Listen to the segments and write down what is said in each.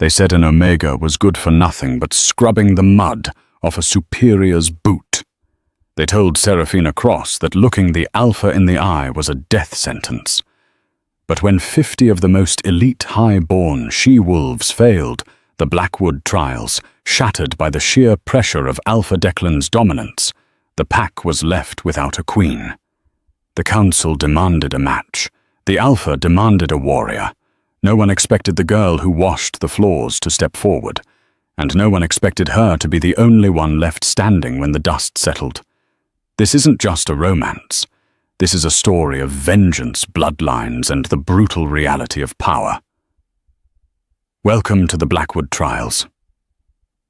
They said an Omega was good for nothing but scrubbing the mud off a superior's boot. They told Seraphina Cross that looking the Alpha in the eye was a death sentence. But when 50 of the most elite high-born she-wolves failed the Blackwood trials, shattered by the sheer pressure of Alpha Declan's dominance, the pack was left without a queen. The council demanded a match. The Alpha demanded a warrior. No one expected the girl who washed the floors to step forward, and no one expected her to be the only one left standing when the dust settled. This isn't just a romance. This is a story of vengeance, bloodlines, and the brutal reality of power. Welcome to the Blackwood trials.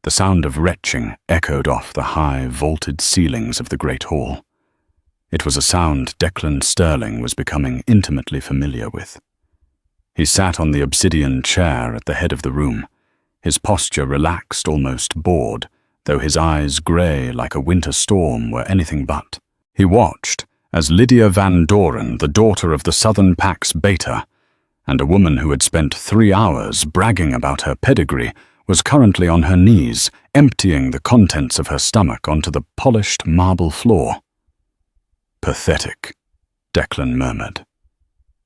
The sound of retching echoed off the high, vaulted ceilings of the great hall. It was a sound Declan Sterling was becoming intimately familiar with. He sat on the obsidian chair at the head of the room, his posture relaxed, almost bored, though his eyes grey like a winter storm were anything but. He watched as Lydia Van Doren, the daughter of the Southern Pax Beta, and a woman who had spent 3 hours bragging about her pedigree, was currently on her knees, emptying the contents of her stomach onto the polished marble floor. "Pathetic," Declan murmured.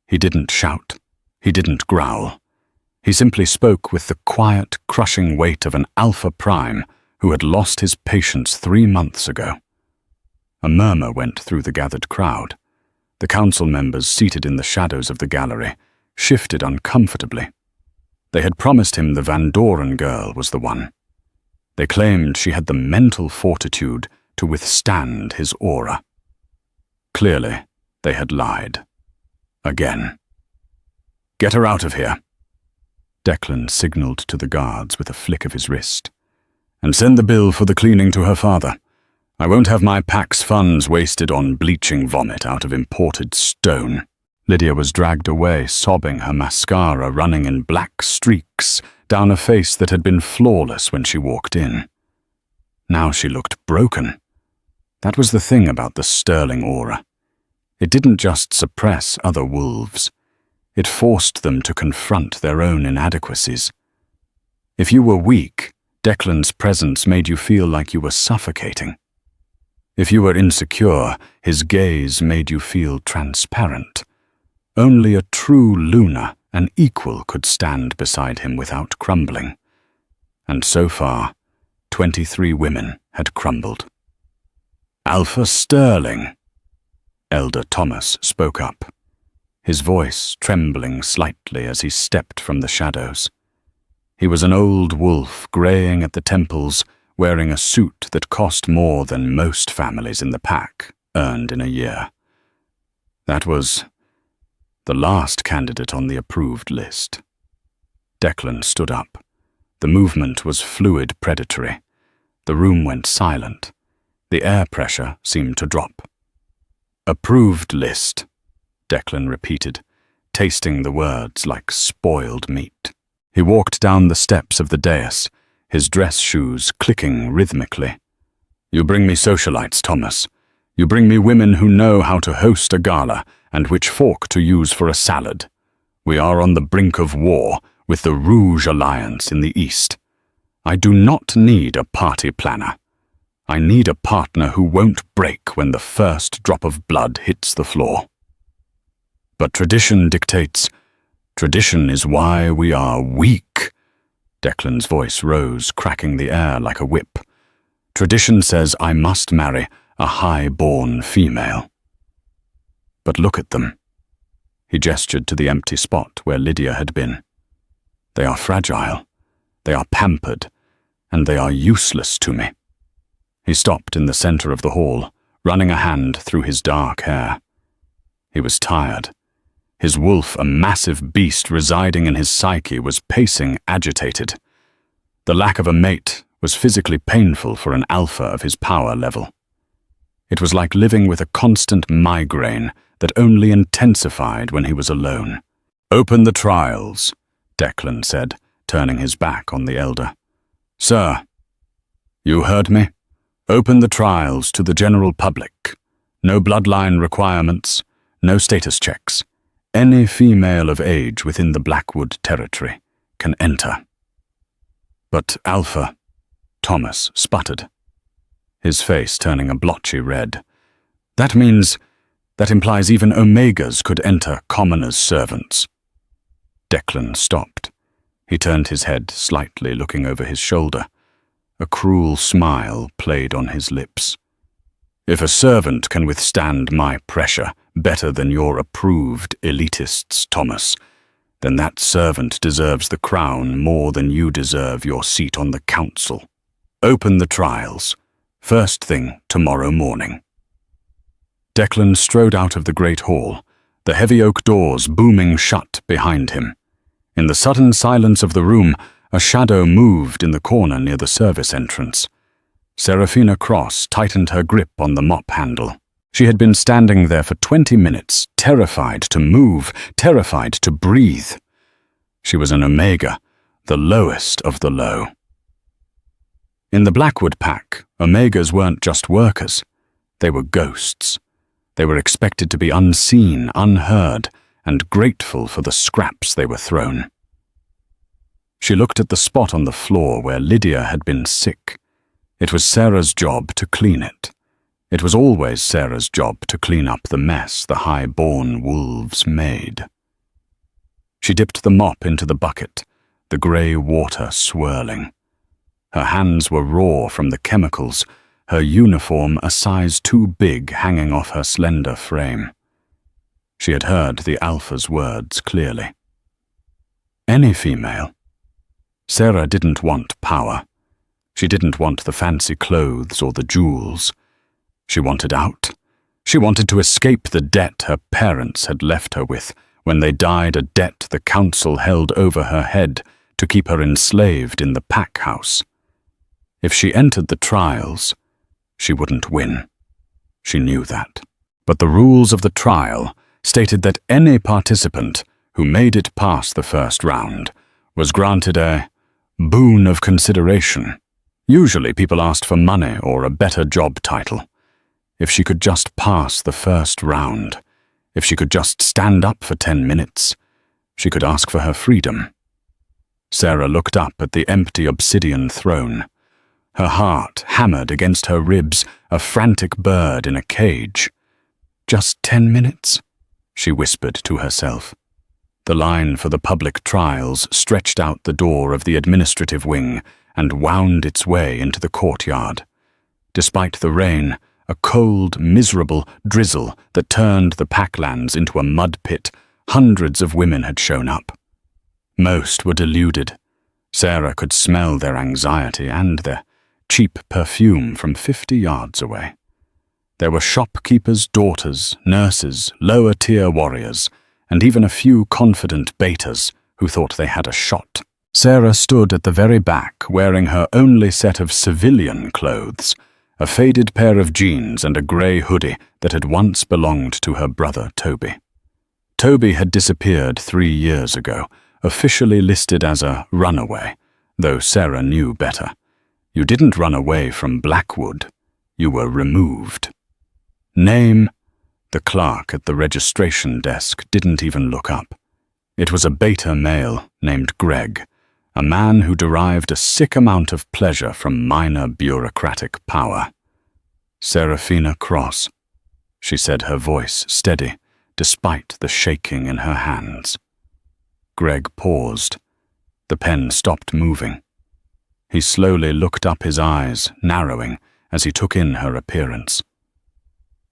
He didn't shout. He didn't growl. He simply spoke with the quiet, crushing weight of an Alpha Prime who had lost his patience 3 months ago. A murmur went through the gathered crowd. The council members seated in the shadows of the gallery shifted uncomfortably. They had promised him the Van Doren girl was the one. They claimed she had the mental fortitude to withstand his aura. Clearly, they had lied. Again. "Get her out of here," Declan signaled to the guards with a flick of his wrist. "And send the bill for the cleaning to her father. I won't have my pack's funds wasted on bleaching vomit out of imported stone." Lydia was dragged away, sobbing, her mascara running in black streaks down a face that had been flawless when she walked in. Now she looked broken. That was the thing about the Sterling aura. It didn't just suppress other wolves. It forced them to confront their own inadequacies. If you were weak, Declan's presence made you feel like you were suffocating. If you were insecure, his gaze made you feel transparent. Only a true Luna, an equal, could stand beside him without crumbling. And so far, 23 women had crumbled. "Alpha Sterling," Elder Thomas spoke up, his voice trembling slightly as he stepped from the shadows. He was an old wolf, greying at the temples, wearing a suit that cost more than most families in the pack earned in a year. That was the last candidate on the approved list. Declan stood up. The movement was fluid, predatory. The room went silent. The air pressure seemed to drop. "Approved list," Declan repeated, tasting the words like spoiled meat. He walked down the steps of the dais, his dress shoes clicking rhythmically. "You bring me socialites, Thomas. You bring me women who know how to host a gala and which fork to use for a salad. We are on the brink of war with the Rouge Alliance in the east. I do not need a party planner. I need a partner who won't break when the first drop of blood hits the floor. But tradition dictates. Tradition is why we are weak." Declan's voice rose, cracking the air like a whip. "Tradition says I must marry a high-born female. But look at them." He gestured to the empty spot where Lydia had been. "They are fragile, they are pampered, and they are useless to me." He stopped in the center of the hall, running a hand through his dark hair. He was tired. His wolf, a massive beast residing in his psyche, was pacing, agitated. The lack of a mate was physically painful for an alpha of his power level. It was like living with a constant migraine that only intensified when he was alone. "Open the trials," Declan said, turning his back on the elder. "Sir, you heard me? Open the trials to the general public. No bloodline requirements, no status checks. Any female of age within the Blackwood territory can enter." But Alpha, Thomas sputtered, his face turning a blotchy red. That implies even Omegas could enter commoners' servants. Declan stopped. He turned his head slightly, looking over his shoulder. A cruel smile played on his lips. If a servant can withstand my pressure better than your approved elitists, Thomas, then that servant deserves the crown more than you deserve your seat on the council. Open the trials. First thing tomorrow morning. Declan strode out of the great hall, the heavy oak doors booming shut behind him. In the sudden silence of the room, a shadow moved in the corner near the service entrance. Serafina Cross tightened her grip on the mop handle. She had been standing there for 20 minutes, terrified to move, terrified to breathe. She was an Omega, the lowest of the low. In the Blackwood pack, Omegas weren't just workers. They were ghosts. They were expected to be unseen, unheard, and grateful for the scraps they were thrown. She looked at the spot on the floor where Lydia had been sick. It was Sarah's job to clean it. It was always Sarah's job to clean up the mess the high-born wolves made. She dipped the mop into the bucket, the grey water swirling. Her hands were raw from the chemicals, her uniform a size too big hanging off her slender frame. She had heard the Alpha's words clearly. Any female. Sarah didn't want power. She didn't want the fancy clothes or the jewels. She wanted out. She wanted to escape the debt her parents had left her with when they died, a debt the council held over her head to keep her enslaved in the pack house. If she entered the trials, she wouldn't win. She knew that. But the rules of the trial stated that any participant who made it past the first round was granted a boon of consideration. Usually people asked for money or a better job title. If she could just pass the first round, if she could just stand up for 10 minutes, she could ask for her freedom. Sarah looked up at the empty obsidian throne. Her heart hammered against her ribs, a frantic bird in a cage. Just 10 minutes, she whispered to herself. The line for the public trials stretched out the door of the administrative wing and wound its way into the courtyard. Despite the rain, a cold, miserable drizzle that turned the packlands into a mud pit, hundreds of women had shown up. Most were deluded. Sarah could smell their anxiety and their cheap perfume from 50 yards away. There were shopkeepers' daughters, nurses, lower-tier warriors, and even a few confident betas who thought they had a shot. Sarah stood at the very back, wearing her only set of civilian clothes, a faded pair of jeans and a grey hoodie that had once belonged to her brother Toby. Toby had disappeared 3 years ago, officially listed as a runaway, though Sarah knew better. You didn't run away from Blackwood. You were removed. Name? The clerk at the registration desk didn't even look up. It was a beta male named Greg, a man who derived a sick amount of pleasure from minor bureaucratic power. Serafina Cross, she said, her voice steady, despite the shaking in her hands. Greg paused. The pen stopped moving. He slowly looked up, his eyes narrowing as he took in her appearance.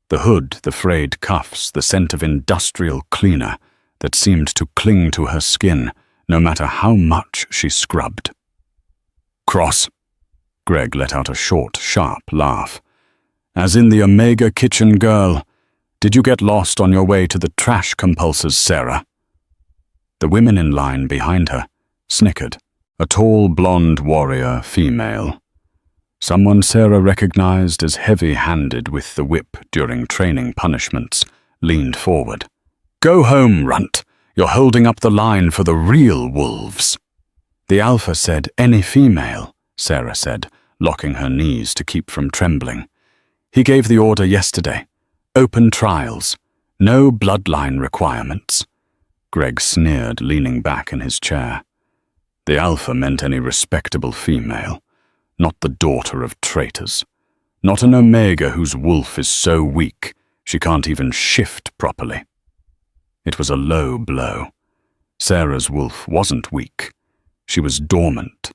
The hood, the frayed cuffs, the scent of industrial cleaner that seemed to cling to her skin no matter how much she scrubbed. Cross. Greg let out a short, sharp laugh. As in the Omega kitchen girl, did you get lost on your way to the trash compulsors, Sarah? The women in line behind her snickered. A tall, blonde warrior female. Someone Sarah recognized as heavy-handed with the whip during training punishments, leaned forward. Go home, runt. You're holding up the line for the real wolves. The Alpha said any female, Sarah said, locking her knees to keep from trembling. He gave the order yesterday. Open trials. No bloodline requirements. Greg sneered, leaning back in his chair. The Alpha meant any respectable female, not the daughter of traitors, not an Omega whose wolf is so weak she can't even shift properly. It was a low blow. Sarah's wolf wasn't weak. She was dormant,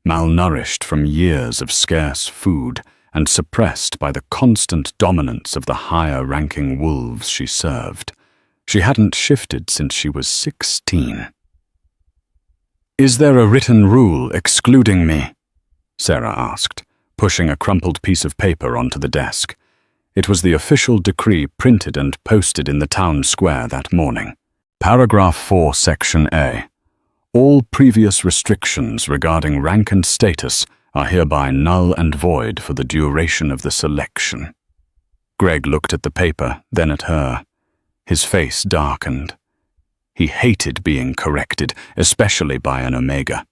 malnourished from years of scarce food and suppressed by the constant dominance of the higher-ranking wolves she served. She hadn't shifted since she was 16. "Is there a written rule excluding me?" Sarah asked, pushing a crumpled piece of paper onto the desk. It was the official decree printed and posted in the town square that morning. Paragraph 4, Section A. All previous restrictions regarding rank and status are hereby null and void for the duration of the selection. Greg looked at the paper, then at her. His face darkened. He hated being corrected, especially by an Omega.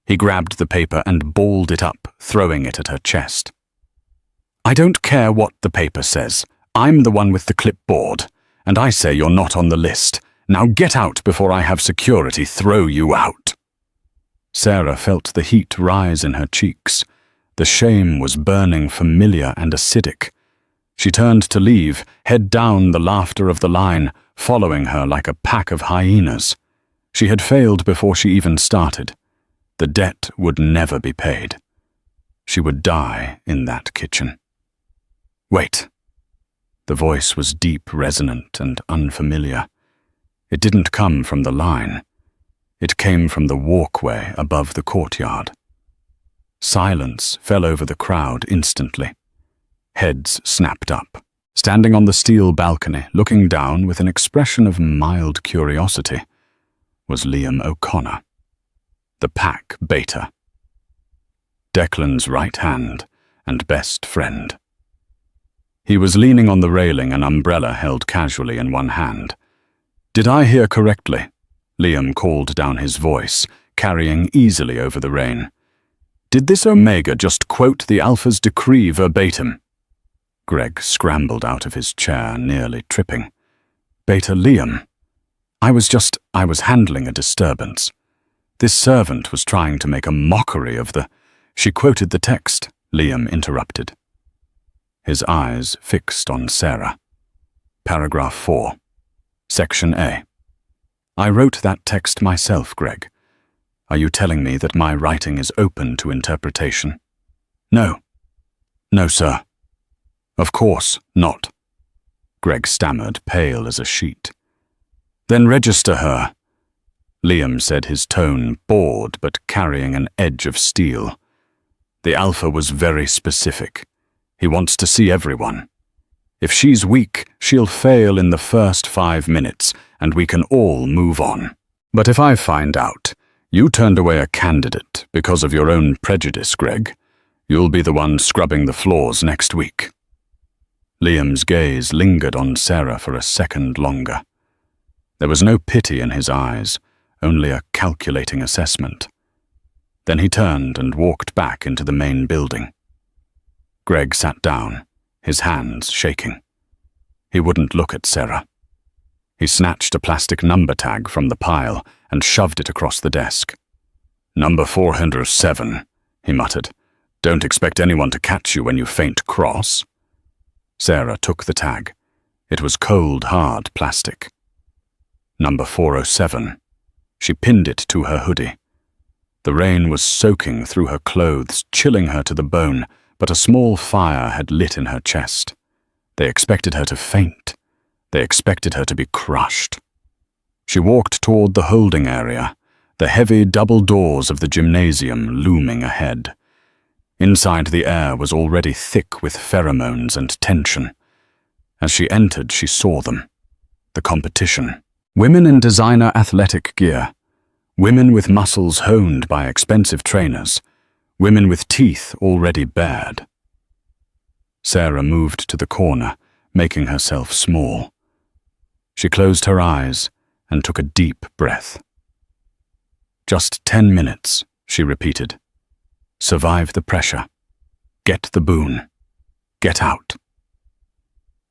He grabbed the paper and balled it up, throwing it at her chest. "I don't care what the paper says. I'm the one with the clipboard, and I say you're not on the list. Now get out before I have security throw you out." Sarah felt the heat rise in her cheeks. The shame was burning familiar and acidic. She turned to leave, head down the laughter of the line, following her like a pack of hyenas. She had failed before she even started. The debt would never be paid. She would die in that kitchen. "Wait." The voice was deep, resonant, and unfamiliar. It didn't come from the line. It came from the walkway above the courtyard. Silence fell over the crowd instantly. Heads snapped up. Standing on the steel balcony, looking down with an expression of mild curiosity, was Liam O'Connor, the pack beta. Declan's right hand and best friend. He was leaning on the railing, an umbrella held casually in one hand. "Did I hear correctly?" Liam called down his voice, carrying easily over the rain. "Did this Omega just quote the Alpha's decree verbatim?" Greg scrambled out of his chair, nearly tripping. "Beta Liam, I was handling a disturbance. This servant was trying to make a mockery of the—" "She quoted the text," Liam interrupted. His eyes fixed on Sarah. Paragraph 4. Section A. "I wrote that text myself, Greg. Are you telling me that my writing is open to interpretation?" "No. No, sir." "Of course not." Greg stammered, pale as a sheet. "Then register her." Liam said, his tone bored but carrying an edge of steel. "The Alpha was very specific. He wants to see everyone. If she's weak, she'll fail in the first 5 minutes, and we can all move on. But if I find out you turned away a candidate because of your own prejudice, Greg, you'll be the one scrubbing the floors next week." Liam's gaze lingered on Sarah for a second longer. There was no pity in his eyes, only a calculating assessment. Then he turned and walked back into the main building. Greg sat down, his hands shaking. He wouldn't look at Sarah. He snatched a plastic number tag from the pile and shoved it across the desk. "Number 407, he muttered. "Don't expect anyone to catch you when you faint cross." Sarah took the tag. It was cold, hard plastic. Number 407. She pinned it to her hoodie. The rain was soaking through her clothes, chilling her to the bone, but a small fire had lit in her chest. They expected her to faint. They expected her to be crushed. She walked toward the holding area, the heavy double doors of the gymnasium looming ahead. Inside, the air was already thick with pheromones and tension. As she entered, she saw them. The competition. Women in designer athletic gear. Women with muscles honed by expensive trainers. Women with teeth already bared. Sarah moved to the corner, making herself small. She closed her eyes and took a deep breath. "Just 10 minutes," she repeated. "Survive the pressure. Get the boon. Get out."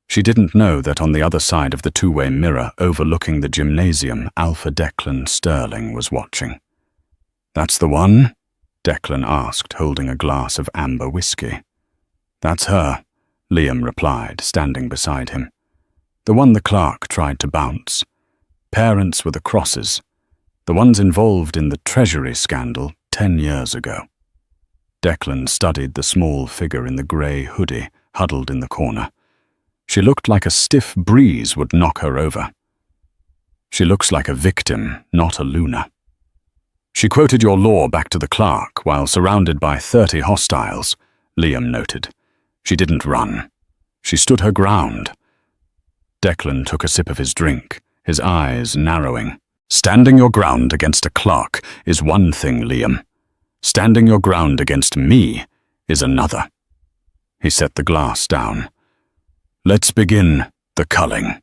She didn't know that on the other side of the two-way mirror overlooking the gymnasium, Alpha Declan Sterling was watching. "That's the one?" Declan asked, holding a glass of amber whiskey. "That's her," Liam replied, standing beside him. "The one the clerk tried to bounce. Parents were the Crosses, the ones involved in the Treasury scandal 10 years ago." Declan studied the small figure in the grey hoodie huddled in the corner. She looked like a stiff breeze would knock her over. "She looks like a victim, not a Luna." "She quoted your law back to the clerk while surrounded by 30 hostiles," Liam noted. "She didn't run. She stood her ground." Declan took a sip of his drink, his eyes narrowing. "Standing your ground against a clerk is one thing, Liam. Standing your ground against me is another." He set the glass down. "Let's begin the culling."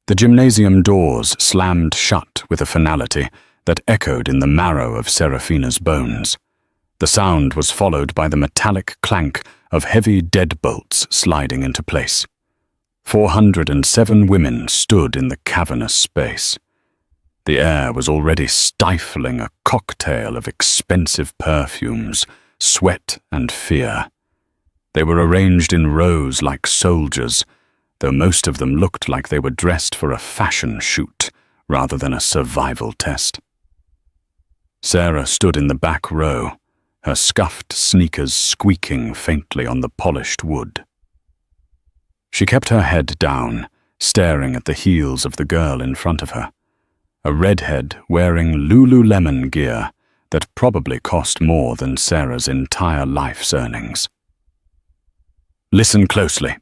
The gymnasium doors slammed shut with a finality that echoed in the marrow of Seraphina's bones. The sound was followed by the metallic clank of heavy deadbolts sliding into place. 407 women stood in the cavernous space. The air was already stifling, a cocktail of expensive perfumes, sweat and fear. They were arranged in rows like soldiers, though most of them looked like they were dressed for a fashion shoot rather than a survival test. Sarah stood in the back row, her scuffed sneakers squeaking faintly on the polished wood. She kept her head down, staring at the heels of the girl in front of her, a redhead wearing Lululemon gear that probably cost more than Sarah's entire life's earnings. "Listen closely."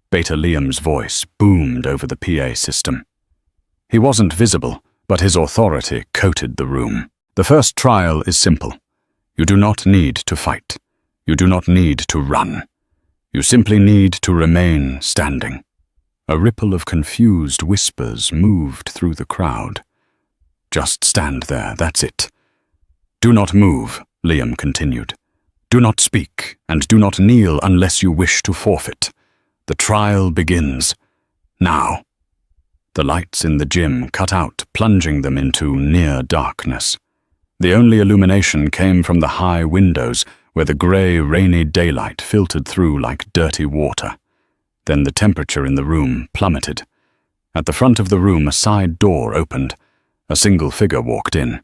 Beta Liam's voice boomed over the PA system. He wasn't visible, but his authority coated the room. "The first trial is simple. You do not need to fight. You do not need to run. You simply need to remain standing." A ripple of confused whispers moved through the crowd. "Just stand there, that's it." "Do not move," Liam continued. "Do not speak, and do not kneel unless you wish to forfeit. The trial begins now." The lights in the gym cut out, plunging them into near darkness. The only illumination came from the high windows, where the grey, rainy daylight filtered through like dirty water. Then the temperature in the room plummeted. At the front of the room, a side door opened. A single figure walked in.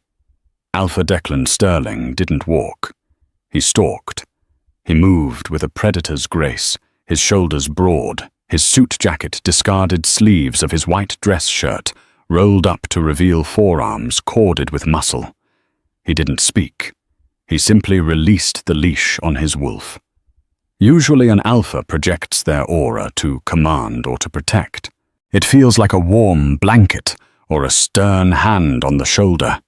Alpha Declan Sterling didn't walk. He stalked. He moved with a predator's grace, his shoulders broad, his suit jacket discarded sleeves of his white dress shirt rolled up to reveal forearms corded with muscle. He didn't speak. He simply released the leash on his wolf. Usually an alpha projects their aura to command or to protect. It feels like a warm blanket or a stern hand on the shoulder.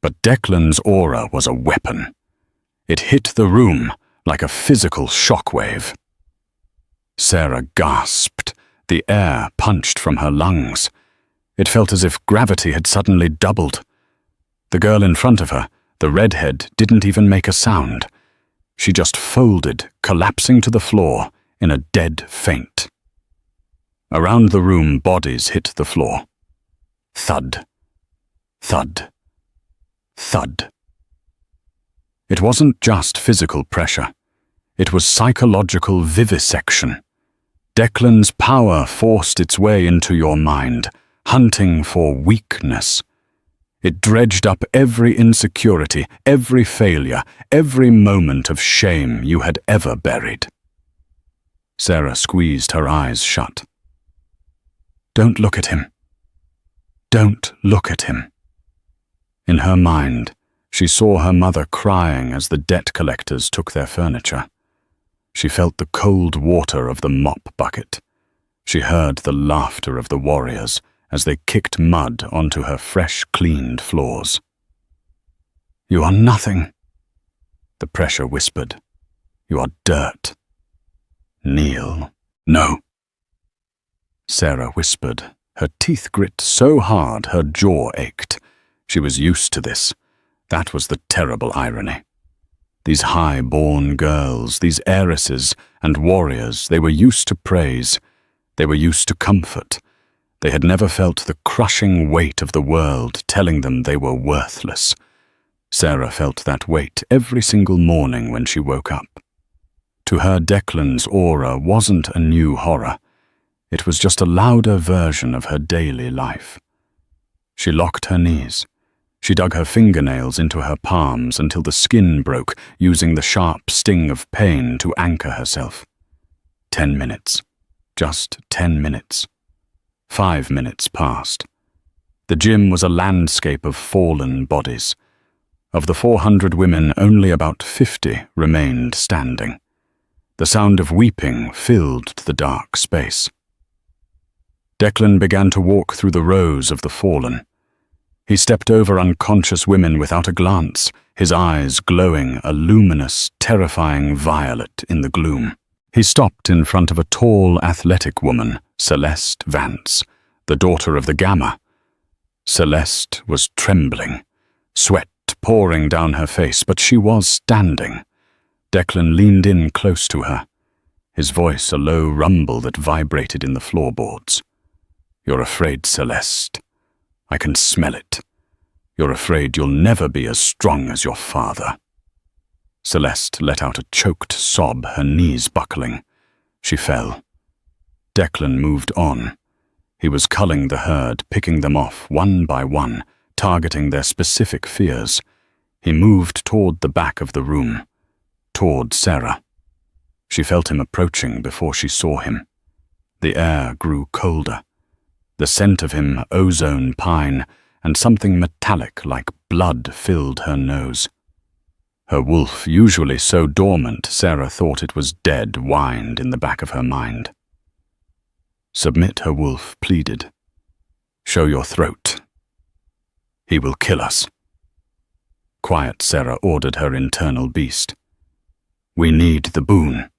But Declan's aura was a weapon. It hit the room like a physical shockwave. Sarah gasped. The air punched from her lungs. It felt as if gravity had suddenly doubled. The girl in front of her, the redhead, didn't even make a sound. She just folded, collapsing to the floor in a dead faint. Around the room, bodies hit the floor. Thud. Thud. Thud. It wasn't just physical pressure. It was psychological vivisection. Declan's power forced its way into your mind, hunting for weakness. It dredged up every insecurity, every failure, every moment of shame you had ever buried. Sarah squeezed her eyes shut. "Don't look at him. Don't look at him." In her mind, she saw her mother crying as the debt collectors took their furniture. She felt the cold water of the mop bucket. She heard the laughter of the warriors as they kicked mud onto her fresh-cleaned floors. "You are nothing," the pressure whispered. "You are dirt. Kneel." "No," Sarah whispered, her teeth grit so hard her jaw ached. She was used to this. That was the terrible irony. These high-born girls, these heiresses and warriors, they were used to praise. They were used to comfort. They had never felt the crushing weight of the world telling them they were worthless. Sarah felt that weight every single morning when she woke up. To her, Declan's aura wasn't a new horror. It was just a louder version of her daily life. She locked her knees. She dug her fingernails into her palms until the skin broke, using the sharp sting of pain to anchor herself. 10 minutes. Just 10 minutes. 5 minutes passed. The gym was a landscape of fallen bodies. Of the 400 women, only about 50 remained standing. The sound of weeping filled the dark space. Declan began to walk through the rows of the fallen. He stepped over unconscious women without a glance, his eyes glowing a luminous, terrifying violet in the gloom. He stopped in front of a tall, athletic woman, Celeste Vance, the daughter of the Gamma. Celeste was trembling, sweat pouring down her face, but she was standing. Declan leaned in close to her, his voice a low rumble that vibrated in the floorboards. "You're afraid, Celeste. I can smell it. You're afraid you'll never be as strong as your father." Celeste let out a choked sob, her knees buckling. She fell. Declan moved on. He was culling the herd, picking them off one by one, targeting their specific fears. He moved toward the back of the room, toward Sarah. She felt him approaching before she saw him. The air grew colder. The scent of him, ozone pine, and something metallic like blood filled her nose. Her wolf, usually so dormant, Sarah thought it was dead, whined in the back of her mind. "Submit," her wolf pleaded. "Show your throat. He will kill us." "Quiet," Sarah ordered her internal beast. "We need the boon."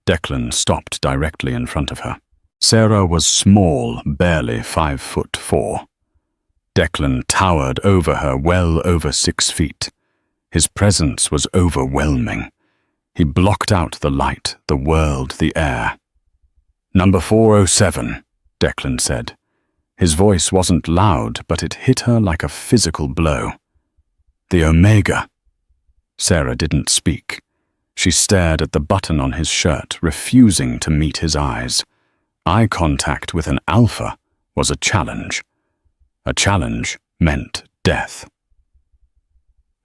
Declan stopped directly in front of her. Sarah was small, barely 5'4". Declan towered over her, well over 6 feet. His presence was overwhelming. He blocked out the light, the world, the air. "Number 407, Declan said. His voice wasn't loud, but it hit her like a physical blow. "The Omega." Sarah didn't speak. She stared at the button on his shirt, refusing to meet his eyes. Eye contact with an alpha was a challenge. A challenge meant death.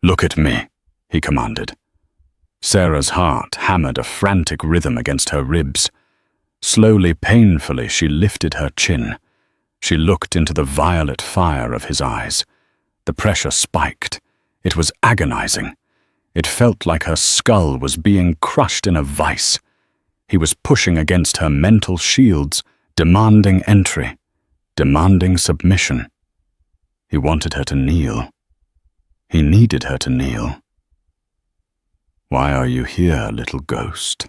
"Look at me," he commanded. Sarah's heart hammered a frantic rhythm against her ribs. Slowly, painfully, she lifted her chin. She looked into the violet fire of his eyes. The pressure spiked. It was agonizing. It felt like her skull was being crushed in a vice. He was pushing against her mental shields, demanding entry, demanding submission. He wanted her to kneel. He needed her to kneel. "Why are you here, little ghost?"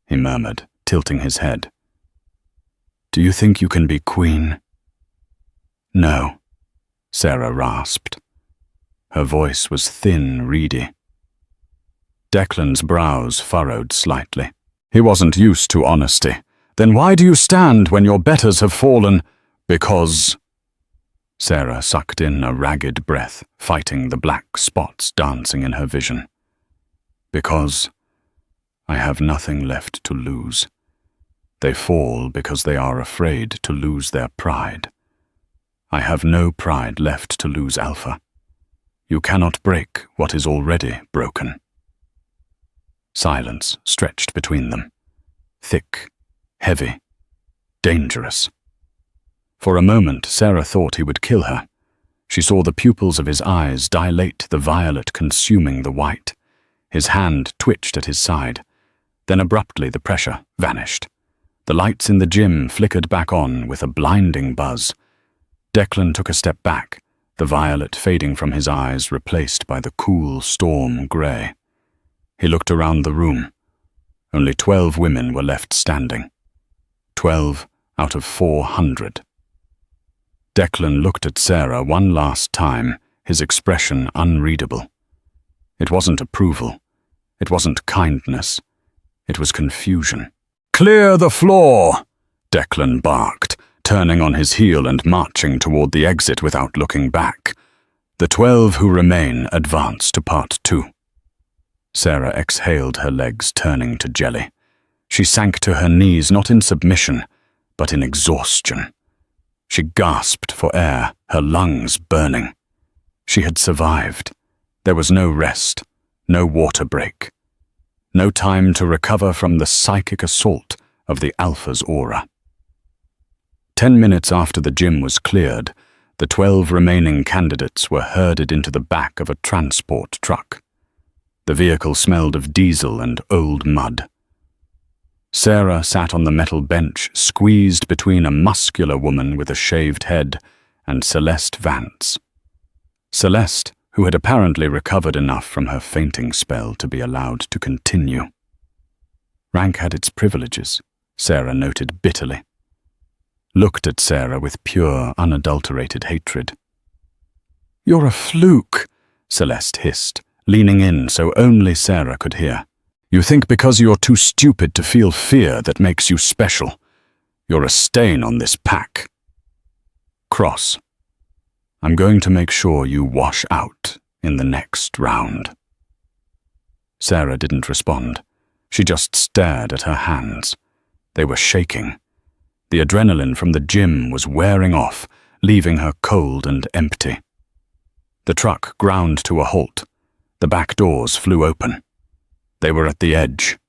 he murmured, tilting his head. "Do you think you can be queen?" "No," Sarah rasped. Her voice was thin, reedy. Declan's brows furrowed slightly. He wasn't used to honesty. "Then why do you stand when your betters have fallen?" "Because—" Sarah sucked in a ragged breath, fighting the black spots dancing in her vision. "Because I have nothing left to lose. They fall because they are afraid to lose their pride. I have no pride left to lose, Alpha. You cannot break what is already broken." Silence stretched between them. Thick, heavy, dangerous. For a moment, Sarah thought he would kill her. She saw the pupils of his eyes dilate, the violet consuming the white. His hand twitched at his side. Then abruptly the pressure vanished. The lights in the gym flickered back on with a blinding buzz. Declan took a step back, the violet fading from his eyes, replaced by the cool storm grey. He looked around the room. Only 12 women were left standing. 12 out of 400. Declan looked at Sarah one last time, his expression unreadable. It wasn't approval. It wasn't kindness. It was confusion. "Clear the floor!" Declan barked, turning on his heel and marching toward the exit without looking back. The 12 who remain advance to part 2. Sarah exhaled, her legs turning to jelly. She sank to her knees, not in submission, but in exhaustion. She gasped for air, her lungs burning. She had survived. There was no rest, no water break, no time to recover from the psychic assault of the Alpha's aura. 10 minutes after the gym was cleared, the 12 remaining candidates were herded into the back of a transport truck. The vehicle smelled of diesel and old mud. Sarah sat on the metal bench, squeezed between a muscular woman with a shaved head and Celeste Vance. Celeste, who had apparently recovered enough from her fainting spell to be allowed to continue. Rank had its privileges, Sarah noted bitterly. Looked at Sarah with pure, unadulterated hatred. "You're a fluke," Celeste hissed, leaning in so only Sarah could hear. "You think because you're too stupid to feel fear that makes you special. You're a stain on this pack. Cross. I'm going to make sure you wash out in the next round." Sarah didn't respond. She just stared at her hands. They were shaking. The adrenaline from the gym was wearing off, leaving her cold and empty. The truck ground to a halt. The back doors flew open. They were at the edge.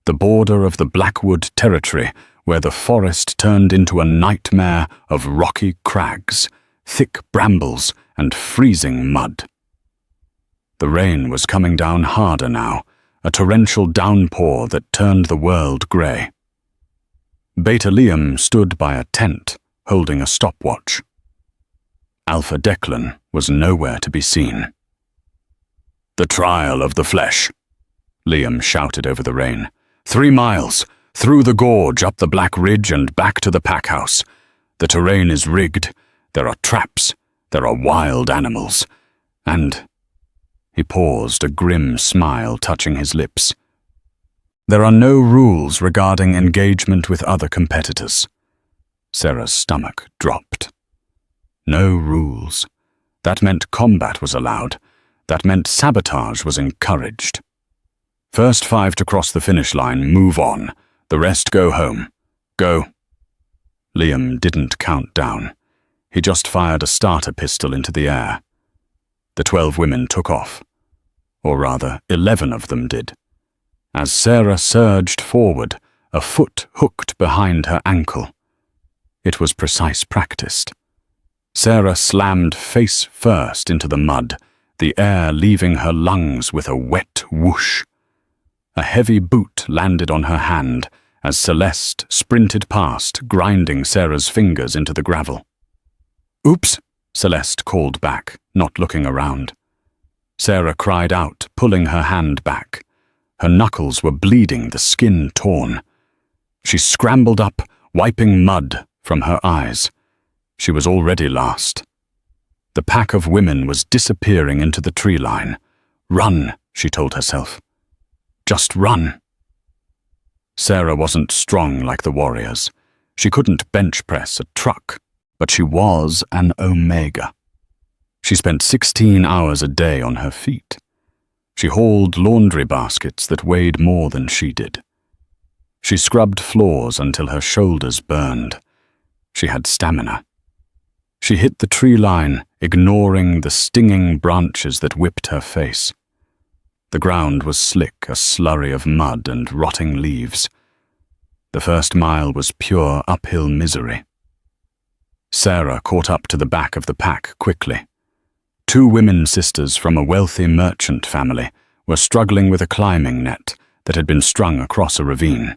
The border of the Blackwood territory, where the forest turned into a nightmare of rocky crags, thick brambles, and freezing mud. The rain was coming down harder now, a torrential downpour that turned the world grey. Beta Liam stood by a tent, holding a stopwatch. Alpha Declan was nowhere to be seen. "The trial of the flesh," Liam shouted over the rain. 3 miles, through the gorge, up the Black Ridge and back to the pack house. The terrain is rigged. There are traps. There are wild animals. And—" he paused, a grim smile touching his lips. "There are no rules regarding engagement with other competitors." Sarah's stomach dropped. No rules. That meant combat was allowed. That meant sabotage was encouraged. First 5 to cross the finish line move on. The rest go home. Go. Liam didn't count down. He just fired a starter pistol into the air. The 12 women took off. Or rather, 11 of them did. As Sarah surged forward, a foot hooked behind her ankle. It was precise practiced. Sarah slammed face first into the mud, the air leaving her lungs with a wet whoosh. A heavy boot landed on her hand as Celeste sprinted past, grinding Sarah's fingers into the gravel. "Oops," Celeste called back, not looking around. Sarah cried out, pulling her hand back. Her knuckles were bleeding, the skin torn. She scrambled up, wiping mud from her eyes. She was already lost. The pack of women was disappearing into the tree line. "Run," she told herself. "Just run." Sarah wasn't strong like the warriors. She couldn't bench press a truck, but she was an omega. She spent 16 hours a day on her feet. She hauled laundry baskets that weighed more than she did. She scrubbed floors until her shoulders burned. She had stamina. She hit the tree line, ignoring the stinging branches that whipped her face. The ground was slick, a slurry of mud and rotting leaves. The first mile was pure uphill misery. Sarah caught up to the back of the pack quickly. 2 women sisters from a wealthy merchant family were struggling with a climbing net that had been strung across a ravine.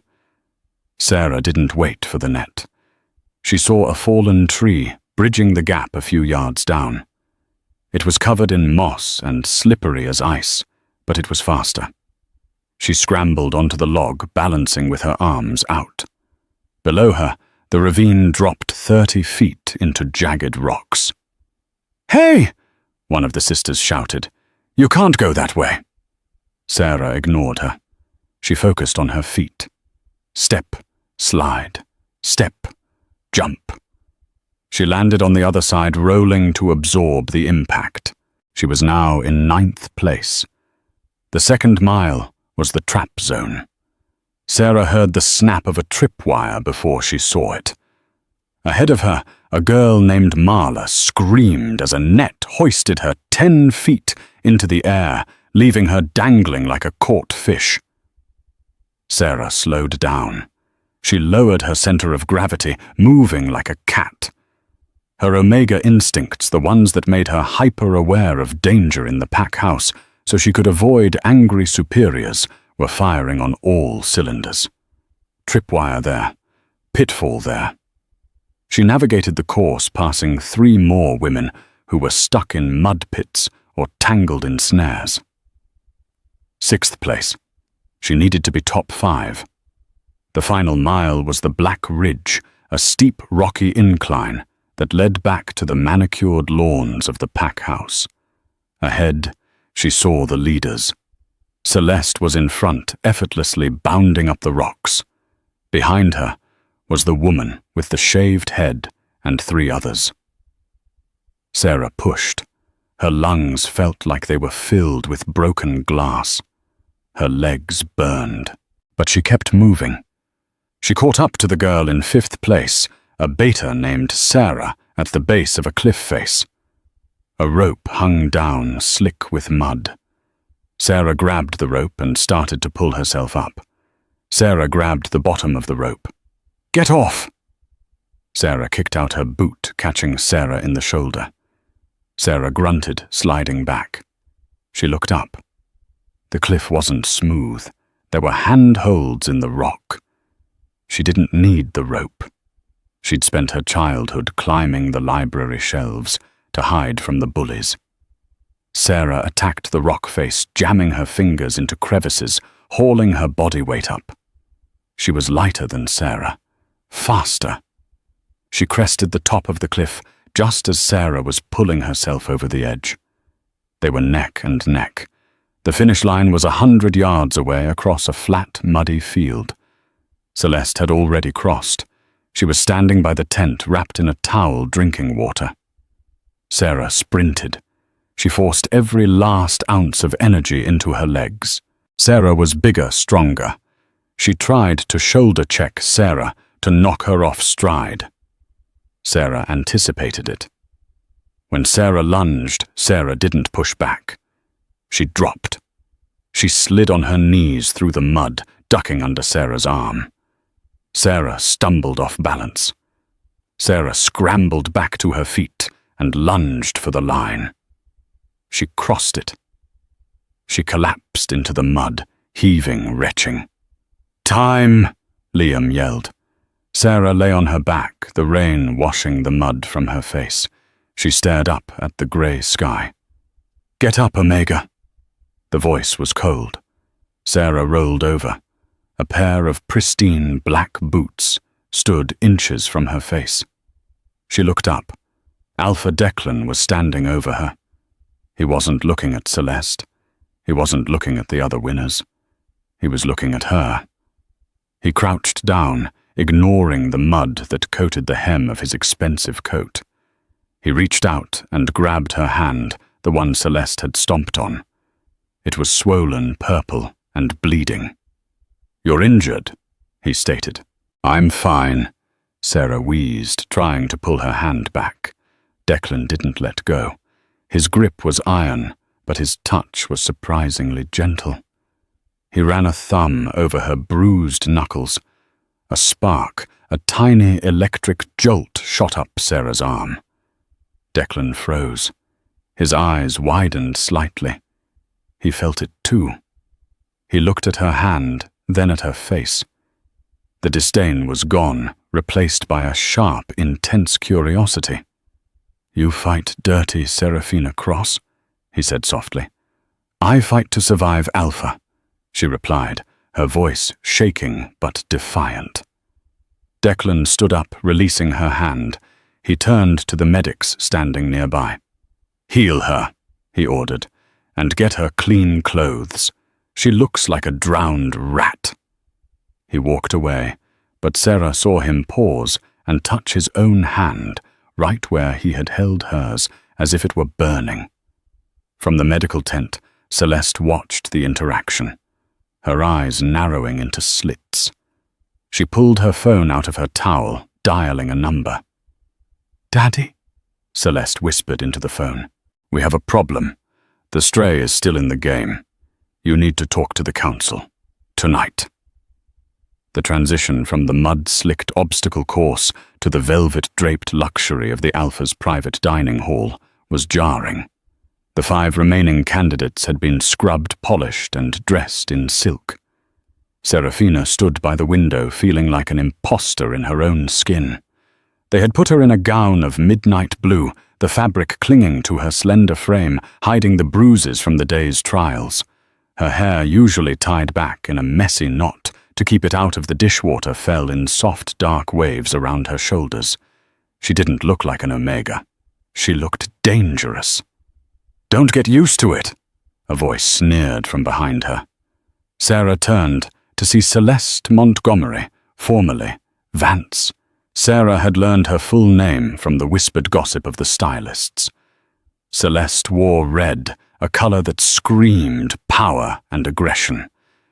Sarah didn't wait for the net. She saw a fallen tree bridging the gap a few yards down. It was covered in moss and slippery as ice, but it was faster. She scrambled onto the log, balancing with her arms out. Below her, the ravine dropped 30 feet into jagged rocks. "Hey!" one of the sisters shouted. "You can't go that way." Sarah ignored her. She focused on her feet. Step, slide, step, Jump. She landed on the other side, rolling to absorb the impact. She was now in 9th place. The second mile was the trap zone. Sarah heard the snap of a tripwire before she saw it. Ahead of her, a girl named Marla screamed as a net hoisted her 10 feet into the air, leaving her dangling like a caught fish. Sarah slowed down. She lowered her center of gravity, moving like a cat. Her omega instincts, the ones that made her hyper-aware of danger in the pack house so she could avoid angry superiors, were firing on all cylinders. Tripwire there. Pitfall there. She navigated the course, passing 3 more women who were stuck in mud pits or tangled in snares. 6th place. She needed to be top 5. The final mile was the Black Ridge, a steep, rocky incline that led back to the manicured lawns of the pack house. Ahead, she saw the leaders. Celeste was in front, effortlessly bounding up the rocks. Behind her was the woman with the shaved head and 3 others. Sarah pushed. Her lungs felt like they were filled with broken glass. Her legs burned, but she kept moving. She caught up to the girl in 5th place, a beta named Sarah, at the base of a cliff face. A rope hung down, slick with mud. Sarah grabbed the rope and started to pull herself up. Sarah grabbed the bottom of the rope. "Get off!" Sarah kicked out her boot, catching Sarah in the shoulder. Sarah grunted, sliding back. She looked up. The cliff wasn't smooth. There were handholds in the rock. She didn't need the rope. She'd spent her childhood climbing the library shelves to hide from the bullies. Sarah attacked the rock face, jamming her fingers into crevices, hauling her body weight up. She was lighter than Sarah, faster. She crested the top of the cliff just as Sarah was pulling herself over the edge. They were neck and neck. The finish line was 100 yards away across a flat, muddy field. Celeste had already crossed. She was standing by the tent, wrapped in a towel, drinking water. Sarah sprinted. She forced every last ounce of energy into her legs. Sarah was bigger, stronger. She tried to shoulder check Sarah, to knock her off stride. Sarah anticipated it. When Sarah lunged, Sarah didn't push back. She dropped. She slid on her knees through the mud, ducking under Sarah's arm. Sarah stumbled off balance. Sarah scrambled back to her feet and lunged for the line. She crossed it. She collapsed into the mud, heaving, retching. "Time!" Liam yelled. Sarah lay on her back, the rain washing the mud from her face. She stared up at the grey sky. "Get up, Omega." The voice was cold. Sarah rolled over. A pair of pristine black boots stood inches from her face. She looked up. Alpha Declan was standing over her. He wasn't looking at Celeste. He wasn't looking at the other winners. He was looking at her. He crouched down, ignoring the mud that coated the hem of his expensive coat. He reached out and grabbed her hand, the one Celeste had stomped on. It was swollen purple and bleeding. "You're injured," he stated. "I'm fine," Sarah wheezed, trying to pull her hand back. Declan didn't let go. His grip was iron, but his touch was surprisingly gentle. He ran a thumb over her bruised knuckles. A spark, a tiny electric jolt shot up Sarah's arm. Declan froze. His eyes widened slightly. He felt it too. He looked at her hand, then at her face. The disdain was gone, replaced by a sharp, intense curiosity. "You fight dirty Seraphina Cross," he said softly. "I fight to survive Alpha," she replied, her voice shaking but defiant. Declan stood up, releasing her hand. He turned to the medics standing nearby. "Heal her," he ordered, "and get her clean clothes. She looks like a drowned rat." He walked away, but Sarah saw him pause and touch his own hand right where he had held hers, as if it were burning. From the medical tent, Celeste watched the interaction, her eyes narrowing into slits. She pulled her phone out of her towel, dialing a number. "Daddy?" Celeste whispered into the phone. "We have a problem. The stray is still in the game. You need to talk to the council. Tonight." The transition from the mud-slicked obstacle course to the velvet-draped luxury of the Alpha's private dining hall was jarring. The 5 remaining candidates had been scrubbed, polished, and dressed in silk. Serafina stood by the window, feeling like an imposter in her own skin. They had put her in a gown of midnight blue, the fabric clinging to her slender frame, hiding the bruises from the day's trials. Her hair, usually tied back in a messy knot to keep it out of the dishwater, fell in soft, dark waves around her shoulders. She didn't look like an Omega. She looked dangerous. "Don't get used to it," a voice sneered from behind her. Sarah turned to see Celeste Montgomery, formerly Vance. Sarah had learned her full name from the whispered gossip of the stylists. Celeste wore red, a color that screamed power and aggression.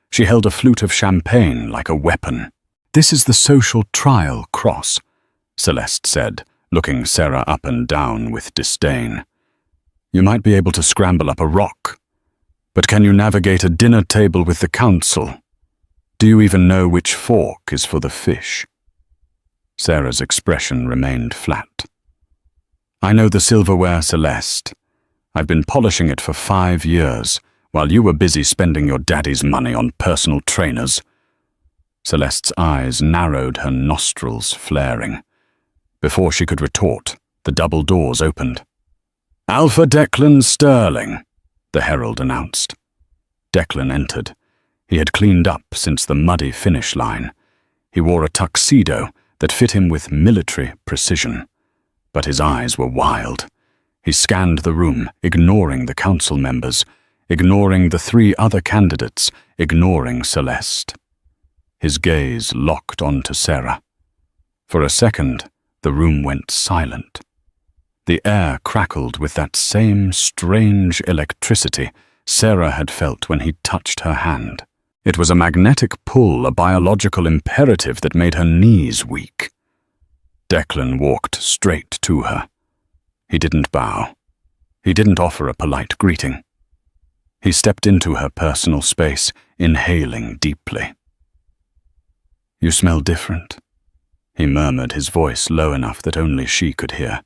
She held a flute of champagne like a weapon. "This is the social trial cross," Celeste said, looking Sarah up and down with disdain. "You might be able to scramble up a rock, but can you navigate a dinner table with the council? Do you even know which fork is for the fish?" Sarah's expression remained flat. "I know the silverware, Celeste. I've been polishing it for 5 years, while you were busy spending your daddy's money on personal trainers." Celeste's eyes narrowed, her nostrils flaring. Before she could retort, the double doors opened. "Alpha Declan Sterling," the herald announced. Declan entered. He had cleaned up since the muddy finish line. He wore a tuxedo that fit him with military precision. But his eyes were wild. He scanned the room, ignoring the council members, ignoring the 3 other candidates, ignoring Celeste. His gaze locked onto Sarah. For a second, the room went silent. The air crackled with that same strange electricity Sarah had felt when he touched her hand. It was a magnetic pull, a biological imperative that made her knees weak. Declan walked straight to her. He didn't bow. He didn't offer a polite greeting. He stepped into her personal space, inhaling deeply. "You smell different," he murmured, his voice low enough that only she could hear.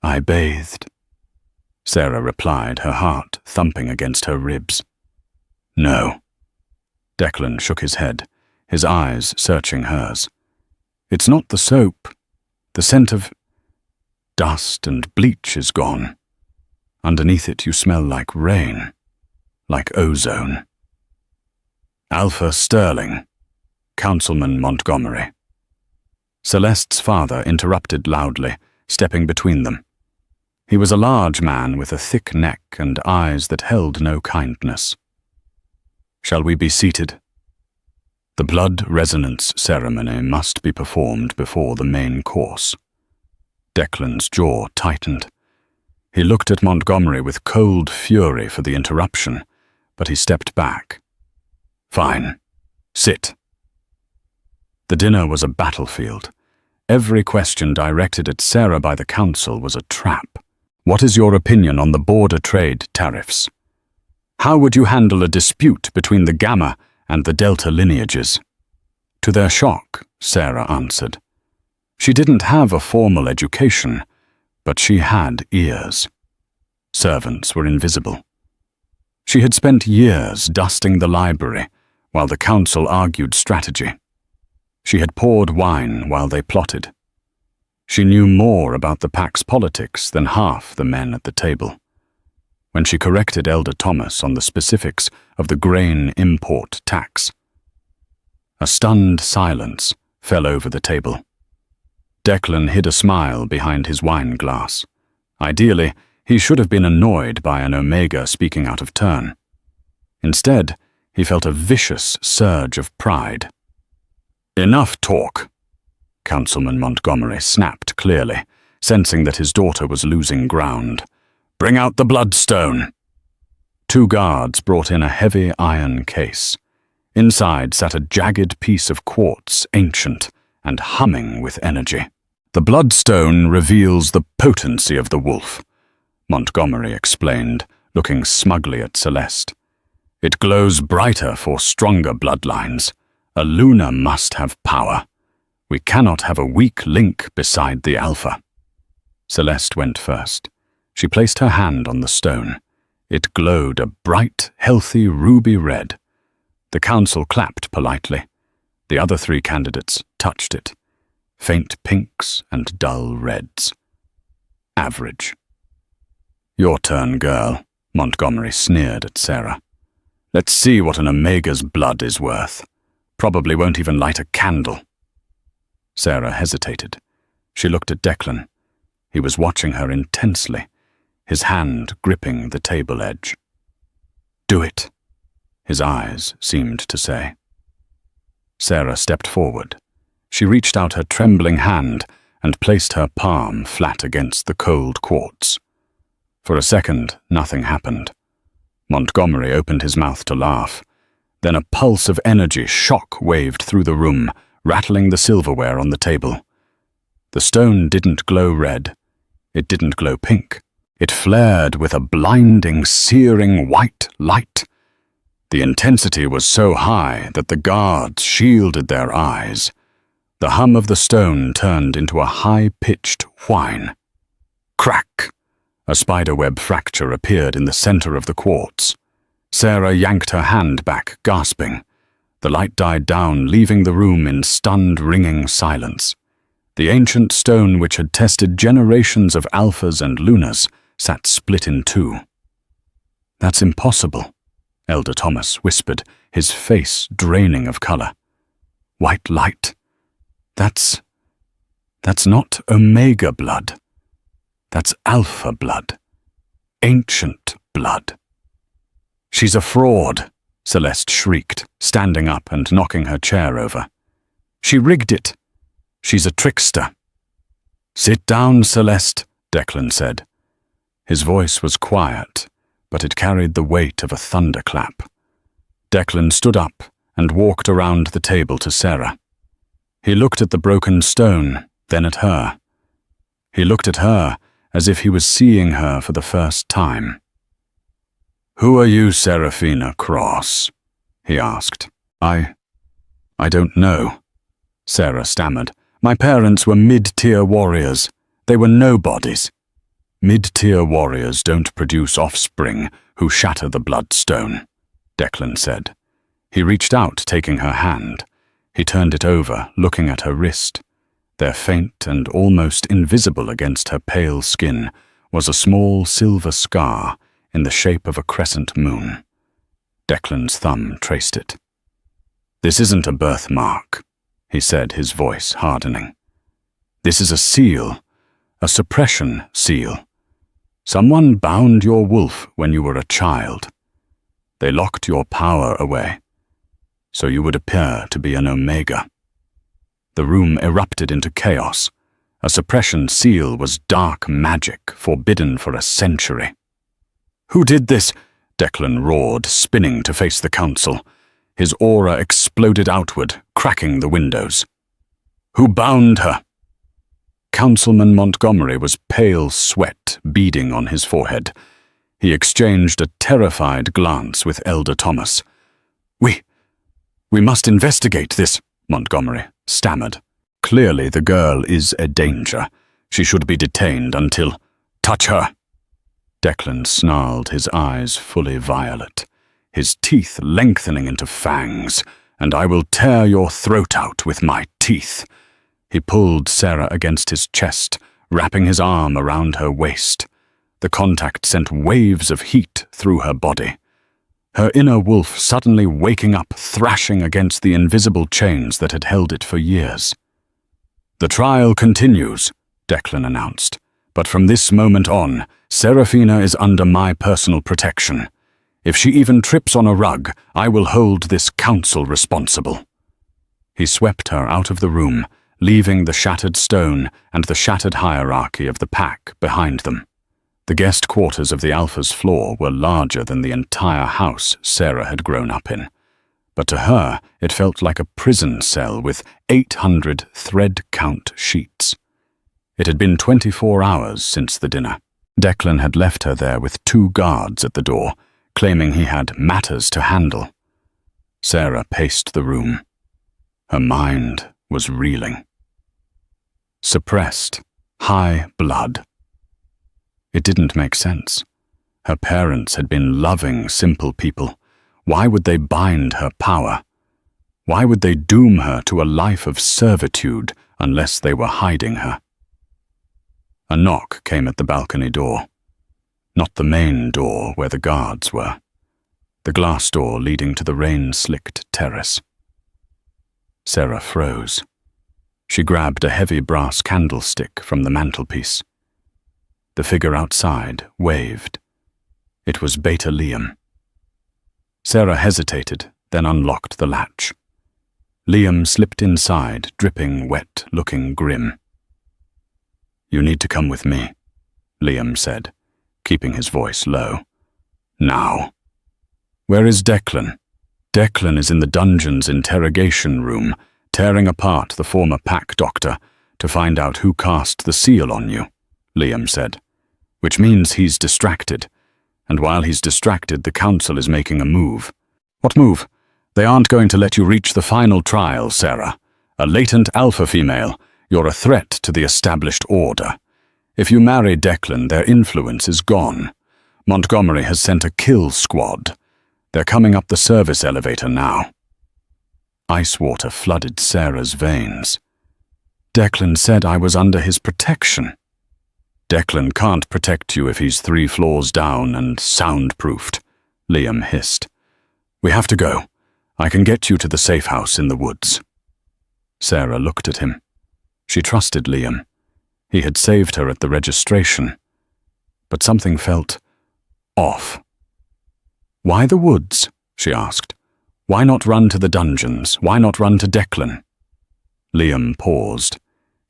"I bathed," Sarah replied, her heart thumping against her ribs. "No." Declan shook his head, his eyes searching hers. "It's not the soap. The scent of dust and bleach is gone. Underneath it you smell like rain, like ozone." "Alpha Sterling, Councilman Montgomery." Celeste's father interrupted loudly, stepping between them. He was a large man with a thick neck and eyes that held no kindness. "Shall we be seated?" The blood resonance ceremony must be performed before the main course. Declan's jaw tightened. He looked at Montgomery with cold fury for the interruption, but he stepped back. "Fine. Sit." The dinner was a battlefield. Every question directed at Sarah by the council was a trap. "What is your opinion on the border trade tariffs? How would you handle a dispute between the Gamma and the Delta lineages?" To their shock, Sarah answered. She didn't have a formal education, but she had ears. Servants were invisible. She had spent years dusting the library while the council argued strategy. She had poured wine while they plotted. She knew more about the Pack's politics than half the men at the table. When she corrected Elder Thomas on the specifics of the grain import tax, a stunned silence fell over the table. Declan hid a smile behind his wine glass. Ideally, he should have been annoyed by an Omega speaking out of turn. Instead, he felt a vicious surge of pride. "Enough talk," Councilman Montgomery snapped clearly, sensing that his daughter was losing ground. "Bring out the bloodstone." 2 guards brought in a heavy iron case. Inside sat a jagged piece of quartz, ancient and humming with energy. "The bloodstone reveals the potency of the wolf," Montgomery explained, looking smugly at Celeste. "It glows brighter for stronger bloodlines. A Luna must have power. We cannot have a weak link beside the alpha." Celeste went first. She placed her hand on the stone. It glowed a bright, healthy ruby red. The council clapped politely. The other 3 candidates touched it. Faint pinks and dull reds. Average. "Your turn, girl," Montgomery sneered at Sarah. "Let's see what an Omega's blood is worth. Probably won't even light a candle." Sarah hesitated. She looked at Declan. He was watching her intensely, his hand gripping the table edge. "Do it," his eyes seemed to say. Sarah stepped forward. She reached out her trembling hand and placed her palm flat against the cold quartz. For a second, nothing happened. Montgomery opened his mouth to laugh. Then a pulse of energy shock waved through the room, rattling the silverware on the table. The stone didn't glow red. It didn't glow pink. It flared with a blinding, searing white light. The intensity was so high that the guards shielded their eyes. The hum of the stone turned into a high-pitched whine. Crack! A spiderweb fracture appeared in the center of the quartz. Sarah yanked her hand back, gasping. The light died down, leaving the room in stunned, ringing silence. The ancient stone which had tested generations of alphas and lunas sat split in 2. "That's impossible," Elder Thomas whispered, his face draining of color. "White light. That's not Omega blood. That's Alpha blood. Ancient blood." "She's a fraud," Celeste shrieked, standing up and knocking her chair over. "She rigged it. She's a trickster." "Sit down, Celeste," Declan said. His voice was quiet, but it carried the weight of a thunderclap. Declan stood up and walked around the table to Sarah. He looked at the broken stone, then at her. He looked at her as if he was seeing her for the first time. "Who are you, Seraphina Cross?" he asked. I don't know," Sarah stammered. "My parents were mid-tier warriors. They were nobodies." "Mid-tier warriors don't produce offspring who shatter the bloodstone," Declan said. He reached out, taking her hand. He turned it over, looking at her wrist. There, faint and almost invisible against her pale skin, was a small silver scar in the shape of a crescent moon. Declan's thumb traced it. "This isn't a birthmark," he said, his voice hardening. "This is a seal, a suppression seal. Someone bound your wolf when you were a child. They locked your power away, so you would appear to be an Omega." The room erupted into chaos. A suppression seal was dark magic, forbidden for a century. "Who did this?" Declan roared, spinning to face the council. His aura exploded outward, cracking the windows. "Who bound her?" Councilman Montgomery was pale sweat beading on his forehead. He exchanged a terrified glance with Elder Thomas. We must investigate this," Montgomery stammered. "Clearly the girl is a danger. She should be detained until—" "Touch her!" Declan snarled, his eyes fully violet, his teeth lengthening into fangs. "And I will tear your throat out with my teeth." He pulled Sarah against his chest, wrapping his arm around her waist. The contact sent waves of heat through her body. Her inner wolf suddenly waking up, thrashing against the invisible chains that had held it for years. "The trial continues," Declan announced. "But from this moment on, Seraphina is under my personal protection. If she even trips on a rug, I will hold this council responsible." He swept her out of the room, leaving the shattered stone and the shattered hierarchy of the pack behind them. The guest quarters of the Alpha's floor were larger than the entire house Sarah had grown up in, but to her it felt like a prison cell with 800 thread-count sheets. It had been 24 hours since the dinner. Declan had left her there with 2 guards at the door, claiming he had matters to handle. Sarah paced the room. Her mind was reeling. Suppressed, high blood. It didn't make sense. Her parents had been loving, simple people. Why would they bind her power? Why would they doom her to a life of servitude unless they were hiding her? A knock came at the balcony door. Not the main door where the guards were. The glass door leading to the rain-slicked terrace. Sarah froze. She grabbed a heavy brass candlestick from the mantelpiece. The figure outside waved. It was Beta Liam. Sarah hesitated, then unlocked the latch. Liam slipped inside, dripping wet, looking grim. "You need to come with me," Liam said, keeping his voice low. "Now." "Where is Declan?" "Declan is in the dungeon's interrogation room, tearing apart the former pack doctor to find out who cast the seal on you," Liam said. "Which means he's distracted. And while he's distracted, the council is making a move." "What move?" "They aren't going to let you reach the final trial, Sarah. A latent alpha female. You're a threat to the established order. If you marry Declan, their influence is gone. Montgomery has sent a kill squad. They're coming up the service elevator now." Ice water flooded Sarah's veins. "Declan said I was under his protection." "Declan can't protect you if he's 3 floors down and soundproofed," Liam hissed. "We have to go. I can get you to the safe house in the woods." Sarah looked at him. She trusted Liam. He had saved her at the registration. But something felt off. "Why the woods?" she asked. "Why not run to the dungeons? Why not run to Declan?" Liam paused.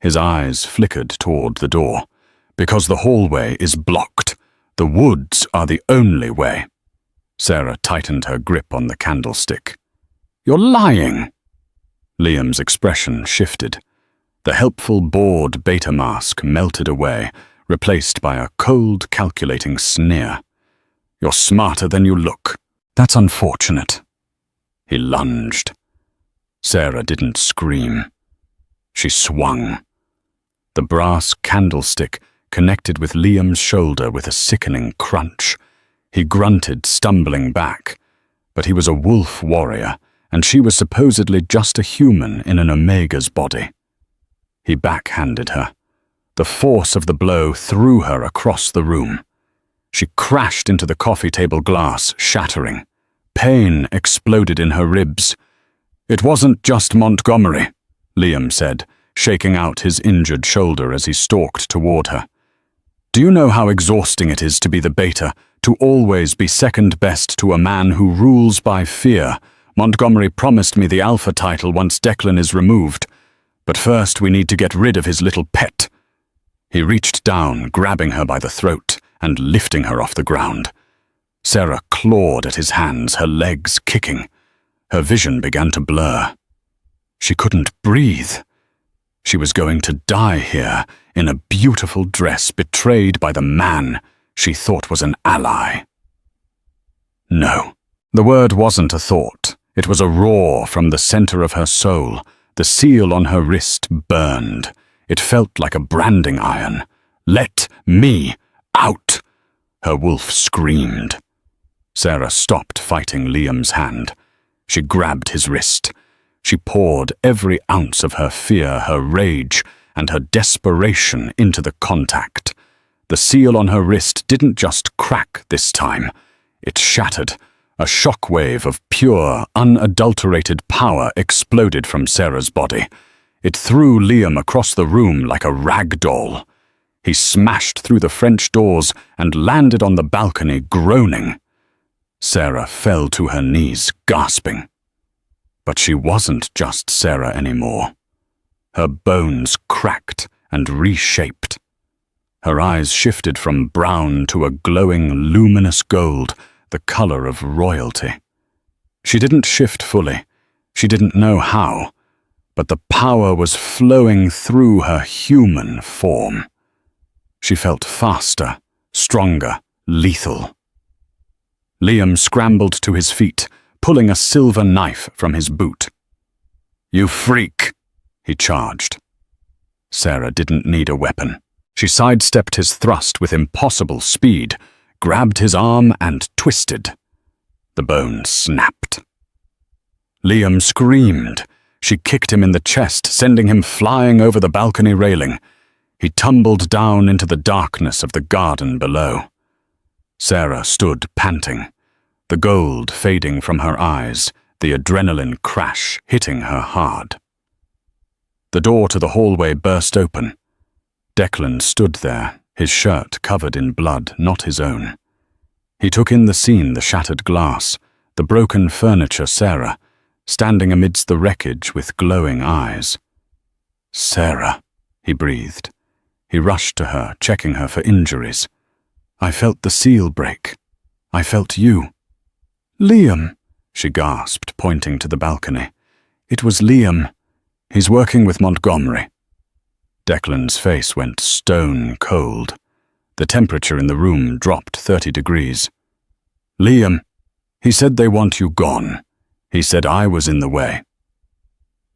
His eyes flickered toward the door. "Because the hallway is blocked. The woods are the only way." Sarah tightened her grip on the candlestick. "You're lying!" Liam's expression shifted. The helpful, bored beta mask melted away, replaced by a cold, calculating sneer. "You're smarter than you look. That's unfortunate." He lunged. Sarah didn't scream. She swung. The brass candlestick connected with Liam's shoulder with a sickening crunch. He grunted, stumbling back. But he was a wolf warrior, and she was supposedly just a human in an Omega's body. He backhanded her. The force of the blow threw her across the room. She crashed into the coffee table glass, shattering. Pain exploded in her ribs. "It wasn't just Montgomery," Liam said, shaking out his injured shoulder as he stalked toward her. "Do you know how exhausting it is to be the beta, to always be second best to a man who rules by fear? Montgomery promised me the alpha title once Declan is removed. But first we need to get rid of his little pet." He reached down, grabbing her by the throat and lifting her off the ground. Sarah clawed at his hands, her legs kicking. Her vision began to blur. She couldn't breathe. She was going to die here, in a beautiful dress, betrayed by the man she thought was an ally. No. The word wasn't a thought. It was a roar from the center of her soul. The seal on her wrist burned. It felt like a branding iron. "Let me out!" her wolf screamed. Sarah stopped fighting Liam's hand. She grabbed his wrist. She poured every ounce of her fear, her rage, and her desperation into the contact. The seal on her wrist didn't just crack this time. It shattered. A shockwave of pure, unadulterated power exploded from Sarah's body. It threw Liam across the room like a rag doll. He smashed through the French doors and landed on the balcony, groaning. Sarah fell to her knees, gasping. But she wasn't just Sarah anymore. Her bones cracked and reshaped. Her eyes shifted from brown to a glowing, luminous gold, the color of royalty. She didn't shift fully. She didn't know how, but the power was flowing through her human form. She felt faster, stronger, lethal. Liam scrambled to his feet, pulling a silver knife from his boot. "You freak!" he charged. Sarah didn't need a weapon. She sidestepped his thrust with impossible speed, grabbed his arm and twisted. The bone snapped. Liam screamed. She kicked him in the chest, sending him flying over the balcony railing. He tumbled down into the darkness of the garden below. Sarah stood panting, the gold fading from her eyes, the adrenaline crash hitting her hard. The door to the hallway burst open. Declan stood there, his shirt covered in blood, not his own. He took in the scene, the shattered glass, the broken furniture, Sarah, standing amidst the wreckage with glowing eyes. "Sarah," he breathed. He rushed to her, checking her for injuries. "I felt the seal break. I felt you." "Liam," she gasped, pointing to the balcony. "It was Liam. He's working with Montgomery." Declan's face went stone cold. The temperature in the room dropped 30 degrees. "Liam, he said they want you gone. He said I was in the way."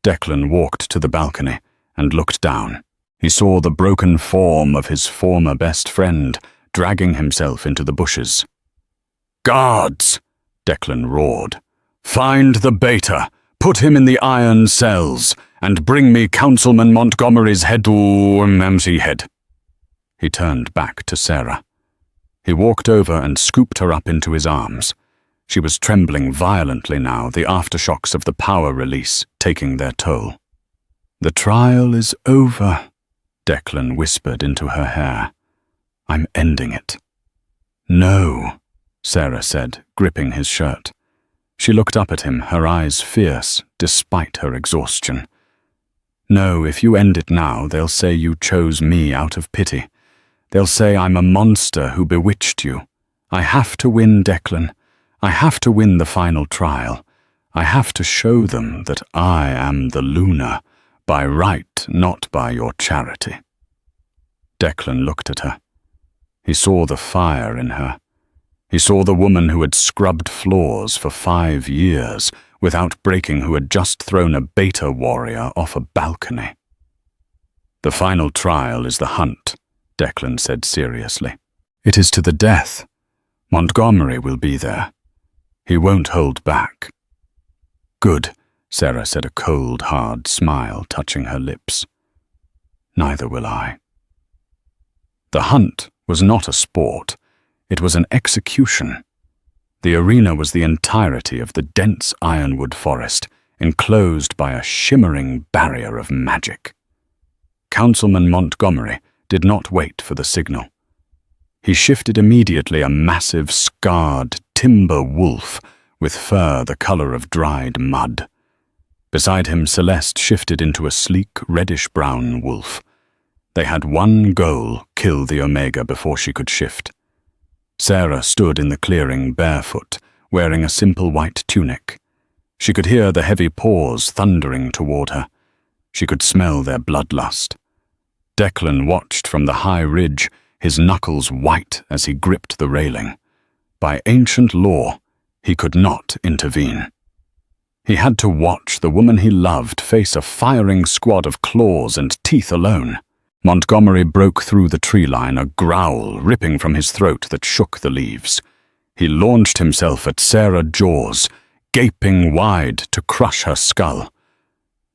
Declan walked to the balcony and looked down. He saw the broken form of his former best friend dragging himself into the bushes. "Guards!" Declan roared. "Find the beta, put him in the iron cells, and bring me Councilman Montgomery's empty head." He turned back to Sarah. He walked over and scooped her up into his arms. She was trembling violently now, the aftershocks of the power release taking their toll. "The trial is over," Declan whispered into her hair. "I'm ending it." "No," Sarah said, gripping his shirt. She looked up at him, her eyes fierce, despite her exhaustion. "No, if you end it now, they'll say you chose me out of pity. They'll say I'm a monster who bewitched you. I have to win, Declan. I have to win the final trial. I have to show them that I am the Luna, by right, not by your charity." Declan looked at her. He saw the fire in her. He saw the woman who had scrubbed floors for 5 years without breaking, who had just thrown a beta warrior off a balcony. "The final trial is the hunt," Declan said seriously. "It is to the death. Montgomery will be there. He won't hold back." "Good," Sarah said, a cold, hard smile touching her lips. "Neither will I." The hunt was not a sport. It was an execution. The arena was the entirety of the dense ironwood forest, enclosed by a shimmering barrier of magic. Councilman Montgomery did not wait for the signal. He shifted immediately, a massive, scarred timber wolf with fur the color of dried mud. Beside him, Celeste shifted into a sleek, reddish-brown wolf. They had one goal: kill the Omega before she could shift. Sarah stood in the clearing barefoot, wearing a simple white tunic. She could hear the heavy paws thundering toward her. She could smell their bloodlust. Declan watched from the high ridge, his knuckles white as he gripped the railing. By ancient law, he could not intervene. He had to watch the woman he loved face a firing squad of claws and teeth alone. Montgomery broke through the tree line, a growl ripping from his throat that shook the leaves. He launched himself at Sarah Jaws, gaping wide to crush her skull.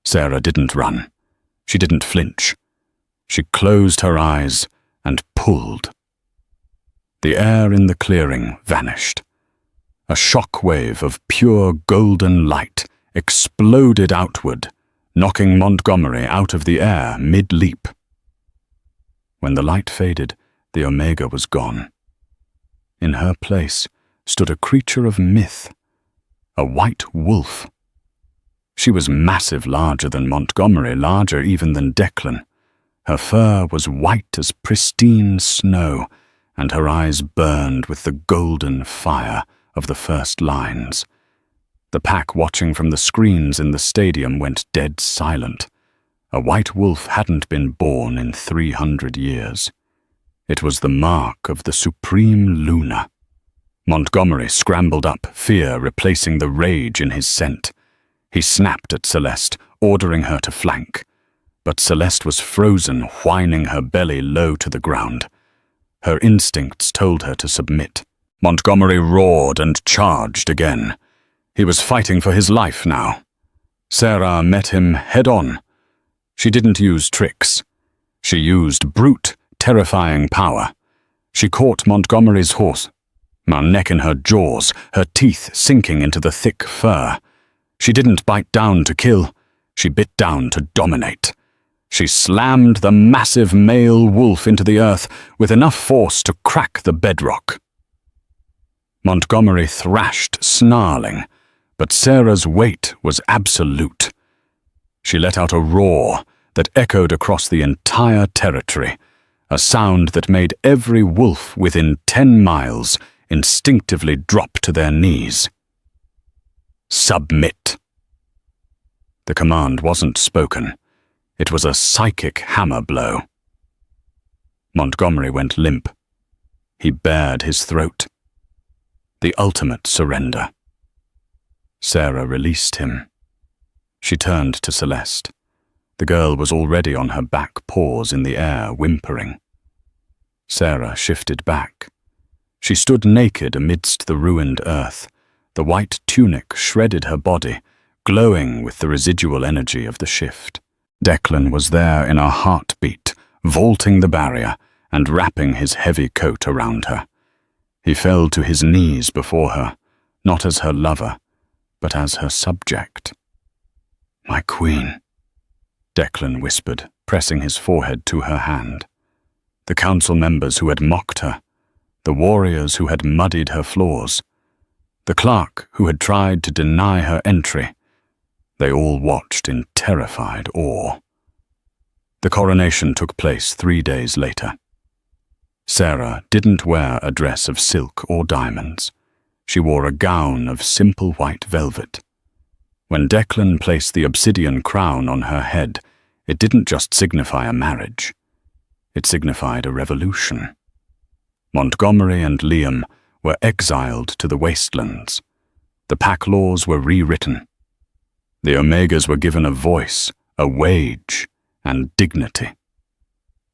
Sarah didn't run. She didn't flinch. She closed her eyes and pulled. The air in the clearing vanished. A shock wave of pure golden light exploded outward, knocking Montgomery out of the air mid-leap. When the light faded, the Omega was gone. In her place stood a creature of myth, a white wolf. She was massive, larger than Montgomery, larger even than Declan. Her fur was white as pristine snow, and her eyes burned with the golden fire of the first lines. The pack watching from the screens in the stadium went dead silent. A white wolf hadn't been born in 300 years. It was the mark of the supreme Luna. Montgomery scrambled up, fear replacing the rage in his scent. He snapped at Celeste, ordering her to flank. But Celeste was frozen, whining her belly low to the ground. Her instincts told her to submit. Montgomery roared and charged again. He was fighting for his life now. Sarah met him head-on. She didn't use tricks. She used brute, terrifying power. She caught Montgomery's horse, her neck in her jaws, her teeth sinking into the thick fur. She didn't bite down to kill. She bit down to dominate. She slammed the massive male wolf into the earth with enough force to crack the bedrock. Montgomery thrashed, snarling, but Sarah's weight was absolute. She let out a roar that echoed across the entire territory, a sound that made every wolf within 10 miles instinctively drop to their knees. Submit. The command wasn't spoken. It was a psychic hammer blow. Montgomery went limp. He bared his throat. The ultimate surrender. Sarah released him. She turned to Celeste. The girl was already on her back paws in the air, whimpering. Sarah shifted back. She stood naked amidst the ruined earth. The white tunic shredded her body, glowing with the residual energy of the shift. Declan was there in a heartbeat, vaulting the barrier and wrapping his heavy coat around her. He fell to his knees before her, not as her lover, but as her subject. "My queen," Declan whispered, pressing his forehead to her hand. The council members who had mocked her, the warriors who had muddied her flaws, the clerk who had tried to deny her entry, they all watched in terrified awe. The coronation took place 3 days later. Sarah didn't wear a dress of silk or diamonds. She wore a gown of simple white velvet. When Declan placed the obsidian crown on her head, it didn't just signify a marriage. It signified a revolution. Montgomery and Liam were exiled to the wastelands. The pack laws were rewritten. The Omegas were given a voice, a wage, and dignity.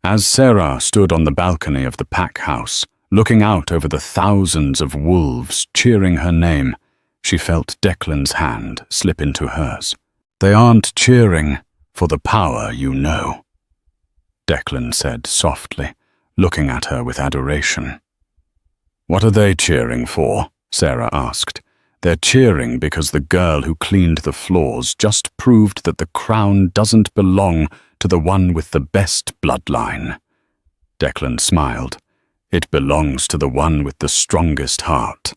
As Sarah stood on the balcony of the pack house, looking out over the thousands of wolves cheering her name, she felt Declan's hand slip into hers. "They aren't cheering for the power you know," Declan said softly, looking at her with adoration. "What are they cheering for?" Sarah asked. "They're cheering because the girl who cleaned the floors just proved that the crown doesn't belong to the one with the best bloodline." Declan smiled. "It belongs to the one with the strongest heart."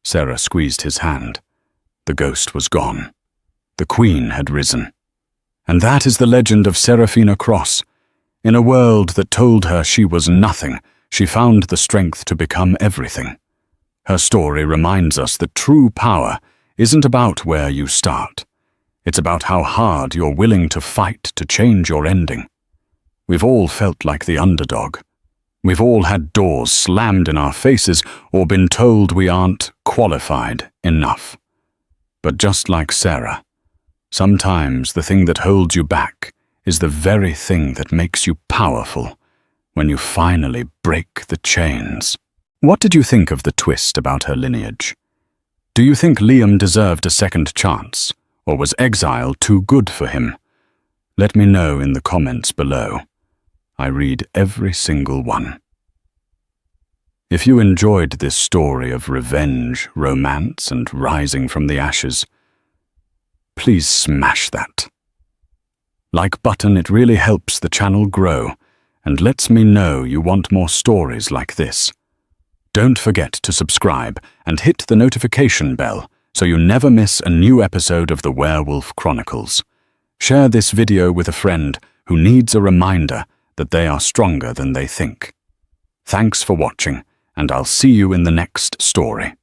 Sarah squeezed his hand. The ghost was gone. The queen had risen. And that is the legend of Seraphina Cross. In a world that told her she was nothing, she found the strength to become everything. Her story reminds us that true power isn't about where you start. It's about how hard you're willing to fight to change your ending. We've all felt like the underdog. We've all had doors slammed in our faces or been told we aren't qualified enough. But just like Sarah, sometimes the thing that holds you back is the very thing that makes you powerful when you finally break the chains. What did you think of the twist about her lineage? Do you think Liam deserved a second chance, or was exile too good for him? Let me know in the comments below. I read every single one. If you enjoyed this story of revenge, romance, and rising from the ashes, please smash that like button. It really helps the channel grow and lets me know you want more stories like this. Don't forget to subscribe and hit the notification bell so you never miss a new episode of the Werewolf Chronicles. Share this video with a friend who needs a reminder that they are stronger than they think. Thanks for watching, and I'll see you in the next story.